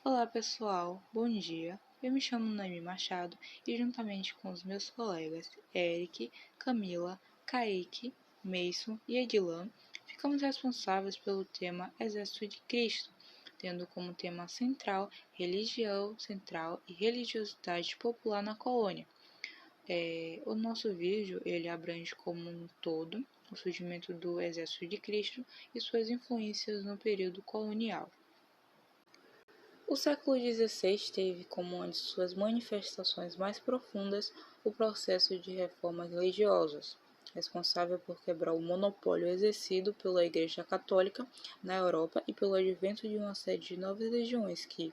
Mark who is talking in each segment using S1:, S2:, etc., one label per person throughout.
S1: Olá pessoal, bom dia. Eu me chamo Noemi Machado e juntamente com os meus colegas Eric, Camila, Kaique, Mason e Edilan, ficamos responsáveis pelo tema Exército de Cristo, tendo como tema central religião central e religiosidade popular na colônia. O nosso vídeo ele abrange como um todo o surgimento do Exército de Cristo e suas influências no período colonial. O século XVI teve como uma de suas manifestações mais profundas o processo de reformas religiosas, responsável por quebrar o monopólio exercido pela Igreja Católica na Europa e pelo advento de uma série de novas religiões que,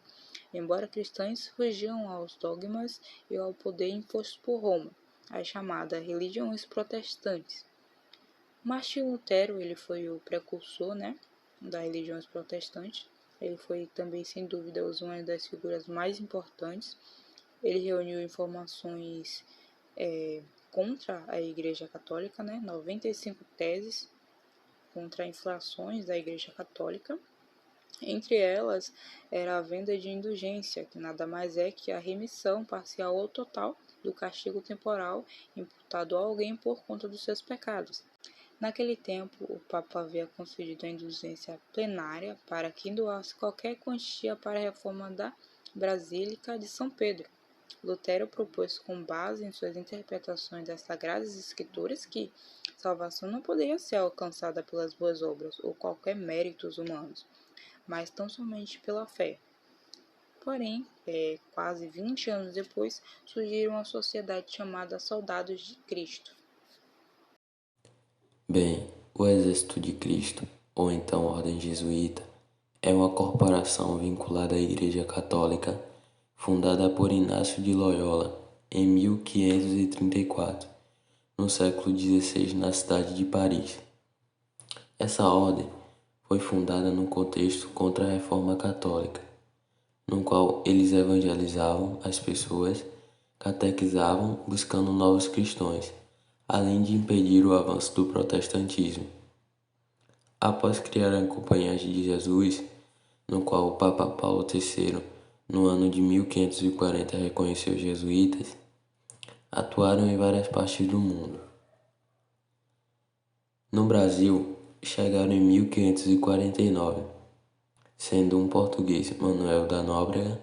S1: embora cristãs, fugiam aos dogmas e ao poder imposto por Roma, as chamadas religiões protestantes. Martim Lutero ele foi o precursor, das religiões protestantes. Ele foi também, sem dúvida, uma das figuras mais importantes. Ele reuniu informações contra a Igreja Católica, 95 teses contra infrações da Igreja Católica. Entre elas, era a venda de indulgência, que nada mais é que a remissão parcial ou total do castigo temporal imputado a alguém por conta dos seus pecados. Naquele tempo, o Papa havia concedido a indulgência plenária para quem doasse qualquer quantia para a reforma da Basílica de São Pedro. Lutero propôs, com base em suas interpretações das Sagradas Escrituras, que salvação não poderia ser alcançada pelas boas obras ou qualquer méritos humanos, mas tão somente pela fé. Porém, quase 20 anos depois, surgiu uma sociedade chamada Soldados de Cristo.
S2: Bem, o Exército de Cristo, ou então Ordem Jesuíta, é uma corporação vinculada à Igreja Católica, fundada por Inácio de Loyola em 1534, no século XVI, na cidade de Paris. Essa ordem foi fundada num contexto contra a Reforma Católica, no qual eles evangelizavam as pessoas, catequizavam buscando novos cristãos, além de impedir o avanço do protestantismo. Após criar a Companhia de Jesus, no qual o Papa Paulo III, no ano de 1540, reconheceu os jesuítas, atuaram em várias partes do mundo. No Brasil, chegaram em 1549, sendo um português, Manuel da Nóbrega,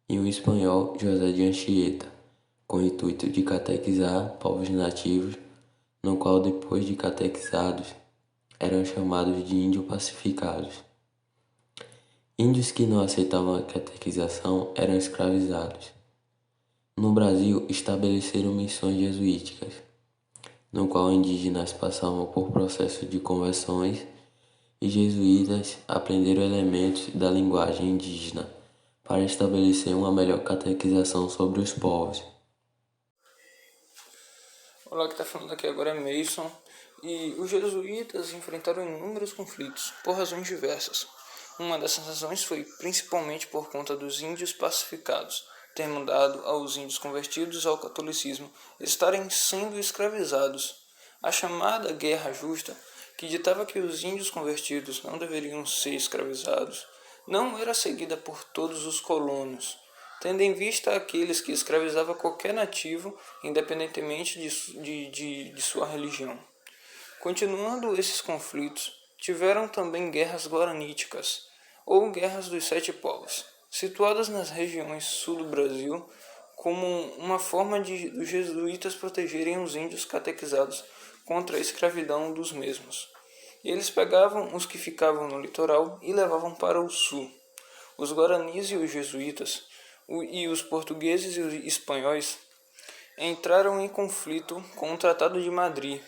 S2: e um espanhol, José de Anchieta, com o intuito de catequizar povos nativos, no qual, depois de catequizados, eram chamados de índios pacificados. Índios que não aceitavam a catequização eram escravizados. No Brasil, estabeleceram missões jesuíticas, no qual indígenas passavam por processo de conversões e jesuítas aprenderam elementos da linguagem indígena para estabelecer uma melhor catequização sobre os povos.
S3: Olá, que está falando aqui agora é Mason. E os jesuítas enfrentaram inúmeros conflitos por razões diversas. Uma dessas razões foi principalmente por conta dos índios pacificados, termo dado aos índios convertidos ao catolicismo estarem sendo escravizados. A chamada Guerra Justa, que ditava que os índios convertidos não deveriam ser escravizados, não era seguida por todos os colonos, tendo em vista aqueles que escravizavam qualquer nativo, independentemente de sua religião. Continuando esses conflitos, tiveram também guerras guaraníticas, ou guerras dos sete povos, situadas nas regiões sul do Brasil, como uma forma de os jesuítas protegerem os índios catequizados contra a escravidão dos mesmos. Eles pegavam os que ficavam no litoral e levavam para o sul. Os guaranis e os jesuítas, e os portugueses e os espanhóis entraram em conflito com o Tratado de Madrid,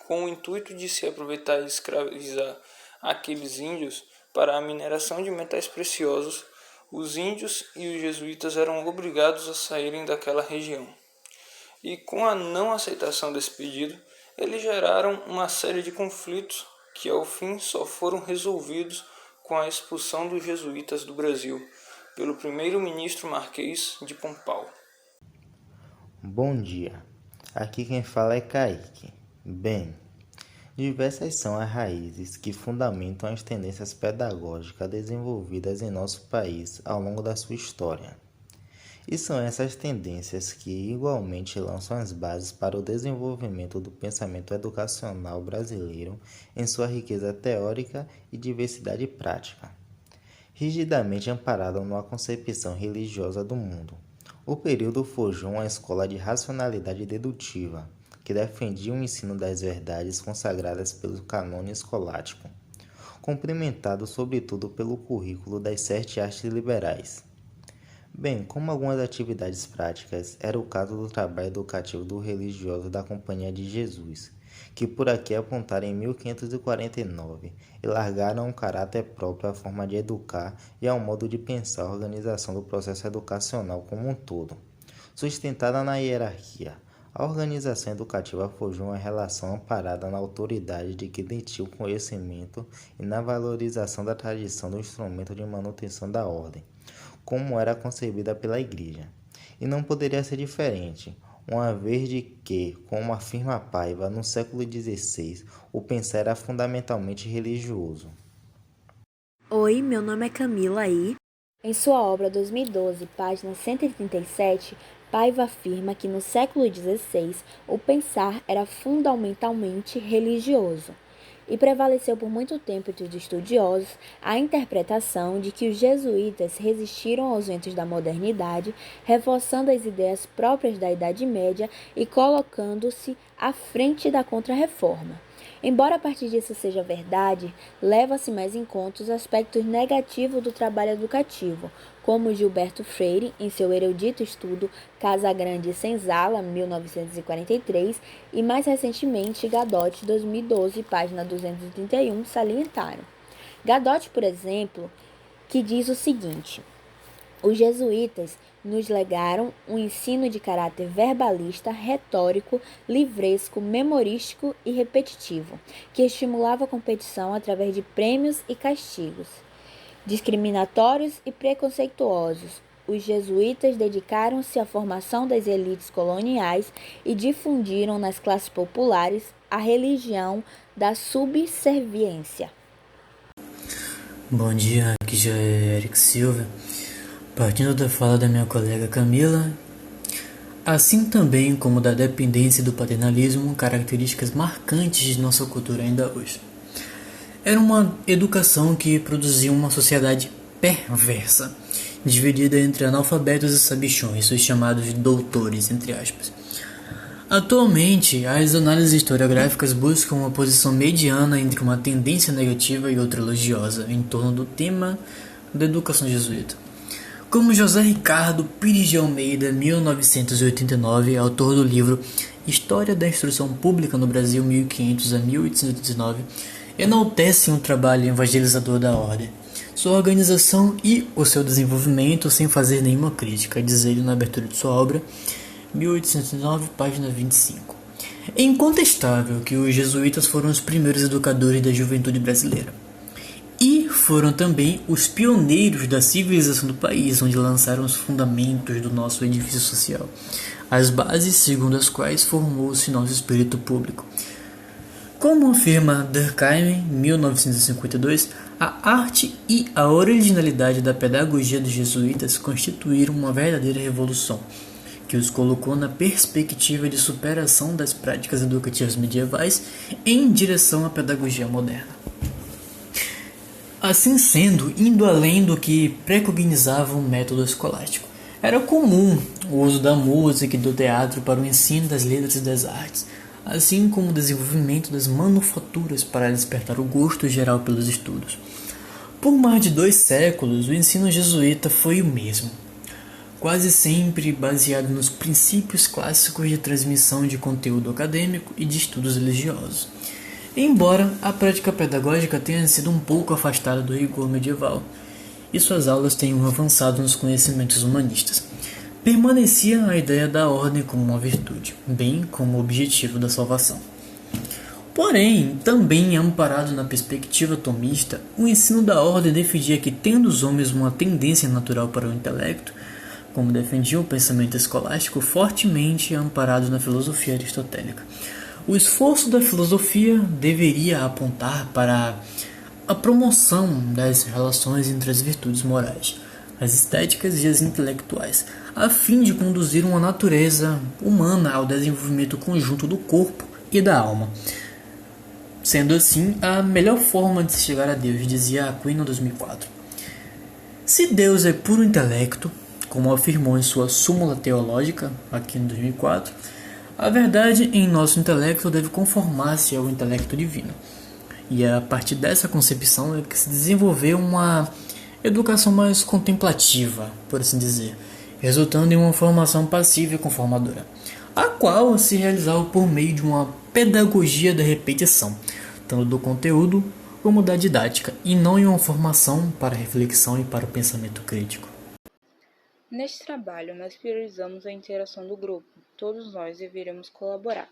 S3: com o intuito de se aproveitar e escravizar aqueles índios para a mineração de metais preciosos. Os índios e os jesuítas eram obrigados a saírem daquela região. E com a não aceitação desse pedido, eles geraram uma série de conflitos que ao fim só foram resolvidos com a expulsão dos jesuítas do Brasil pelo primeiro-ministro Marquês de Pombal.
S4: Bom dia, aqui quem fala é Kaique. Bem, Diversas são as raízes que fundamentam as tendências pedagógicas desenvolvidas em nosso país ao longo da sua história. E são essas tendências que igualmente lançam as bases para o desenvolvimento do pensamento educacional brasileiro em sua riqueza teórica e diversidade prática, rigidamente amparada numa concepção religiosa do mundo. O período forjou uma escola de racionalidade dedutiva, que defendia o ensino das verdades consagradas pelo cânone escolástico, complementado sobretudo pelo currículo das 7 artes liberais. Bem, como algumas atividades práticas, era o caso do trabalho educativo do religioso da Companhia de Jesus, que por aqui apontaram em 1549 e largaram um caráter próprio à forma de educar e ao modo de pensar a organização do processo educacional como um todo. Sustentada na hierarquia, a organização educativa forjou uma relação amparada na autoridade de que detinha o conhecimento e na valorização da tradição do instrumento de manutenção da ordem, como era concebida pela Igreja. E não poderia ser diferente, uma vez de que, como afirma Paiva, no século XVI, o pensar era fundamentalmente religioso.
S5: Oi, meu nome é Camila e... Em sua obra 2012, página 137, Paiva afirma que no século XVI o pensar era fundamentalmente religioso. E prevaleceu por muito tempo entre os estudiosos a interpretação de que os jesuítas resistiram aos ventos da modernidade, reforçando as ideias próprias da Idade Média e colocando-se à frente da Contra-Reforma. Embora a partir disso seja verdade, leva-se mais em conta os aspectos negativos do trabalho educativo, como Gilberto Freire, em seu erudito estudo Casa Grande e Senzala, 1943, e mais recentemente Gadotti, 2012, página 231, salientaram. Gadotti, por exemplo, que diz o seguinte: os jesuítas nos legaram um ensino de caráter verbalista, retórico, livresco, memorístico e repetitivo, que estimulava a competição através de prêmios e castigos. Discriminatórios e preconceituosos, os jesuítas dedicaram-se à formação das elites coloniais e difundiram nas classes populares a religião da subserviência.
S6: Bom dia, aqui já é Eric Silva. Partindo da fala da minha colega Camila, assim também como da dependência e do paternalismo, características marcantes de nossa cultura ainda hoje. Era uma educação que produzia uma sociedade perversa, dividida entre analfabetos e sabichões, os chamados doutores, entre aspas. Atualmente, as análises historiográficas buscam uma posição mediana entre uma tendência negativa e outra elogiosa em torno do tema da educação jesuíta. Como José Ricardo Pires de Almeida, 1989, autor do livro História da Instrução Pública no Brasil 1500 a 1889, enaltece um trabalho evangelizador da ordem, sua organização e o seu desenvolvimento sem fazer nenhuma crítica, diz ele na abertura de sua obra, 1809, página 25. É incontestável que os jesuítas foram os primeiros educadores da juventude brasileira. E foram também os pioneiros da civilização do país, onde lançaram os fundamentos do nosso edifício social, as bases segundo as quais formou-se nosso espírito público. Como afirma Durkheim, 1952, a arte e a originalidade da pedagogia dos jesuítas constituíram uma verdadeira revolução, que os colocou na perspectiva de superação das práticas educativas medievais em direção à pedagogia moderna. Assim sendo, indo além do que precognizava o método escolástico, era comum o uso da música e do teatro para o ensino das letras e das artes, assim como o desenvolvimento das manufaturas para despertar o gosto geral pelos estudos. Por mais de 2 séculos, o ensino jesuíta foi o mesmo, quase sempre baseado nos princípios clássicos de transmissão de conteúdo acadêmico e de estudos religiosos. Embora a prática pedagógica tenha sido um pouco afastada do rigor medieval, e suas aulas tenham avançado nos conhecimentos humanistas, permanecia a ideia da ordem como uma virtude, bem como o objetivo da salvação. Porém, também amparado na perspectiva tomista, o ensino da ordem defendia que, tendo os homens uma tendência natural para o intelecto, como defendia o pensamento escolástico fortemente amparado na filosofia aristotélica, O esforço da filosofia deveria apontar para a promoção das relações entre as virtudes morais, as estéticas e as intelectuais, a fim de conduzir uma natureza humana ao desenvolvimento conjunto do corpo e da alma. Sendo assim, a melhor forma de se chegar a Deus, dizia Aquino em 2004. Se Deus é puro intelecto, como afirmou em sua súmula teológica, aqui em 2004, a verdade em nosso intelecto deve conformar-se ao intelecto divino. E a partir dessa concepção é que se desenvolveu uma educação mais contemplativa, por assim dizer, resultando em uma formação passiva e conformadora, a qual se realizava por meio de uma pedagogia da repetição, tanto do conteúdo como da didática, e não em uma formação para a reflexão e para o pensamento crítico.
S1: Neste trabalho, nós priorizamos a interação do grupo. Todos nós deveríamos colaborar.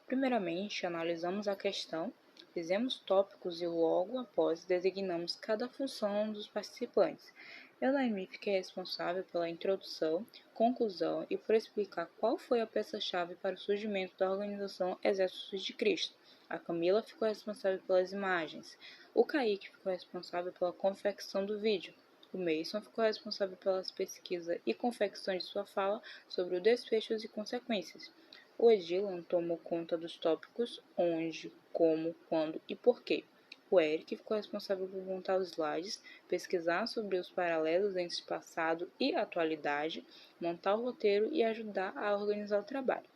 S1: Primeiramente, analisamos a questão, fizemos tópicos e logo após designamos cada função dos participantes. Eu, Naimi, fiquei responsável pela introdução, conclusão e por explicar qual foi a peça-chave para o surgimento da organização Exércitos de Cristo. A Camila ficou responsável pelas imagens. O Kaique ficou responsável pela confecção do vídeo. O Mason ficou responsável pelas pesquisas e confecção de sua fala sobre os desfechos e consequências. O Edilan tomou conta dos tópicos onde, como, quando e porquê. O Eric ficou responsável por montar os slides, pesquisar sobre os paralelos entre passado e atualidade, montar o roteiro e ajudar a organizar o trabalho.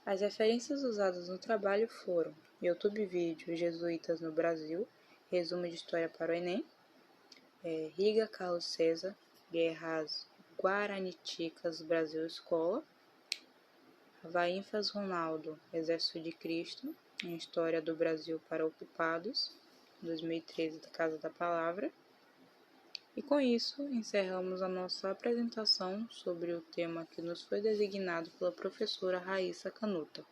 S1: As referências usadas no trabalho foram YouTube Vídeo Jesuítas no Brasil, resumo de história para o Enem, Riga Carlos César, Guerras Guaraniticas Brasil Escola, Vaínfas Ronaldo, Exército de Cristo, em História do Brasil para Ocupados, 2013, da Casa da Palavra. E com isso, encerramos a nossa apresentação sobre o tema que nos foi designado pela professora Raíssa Canuta.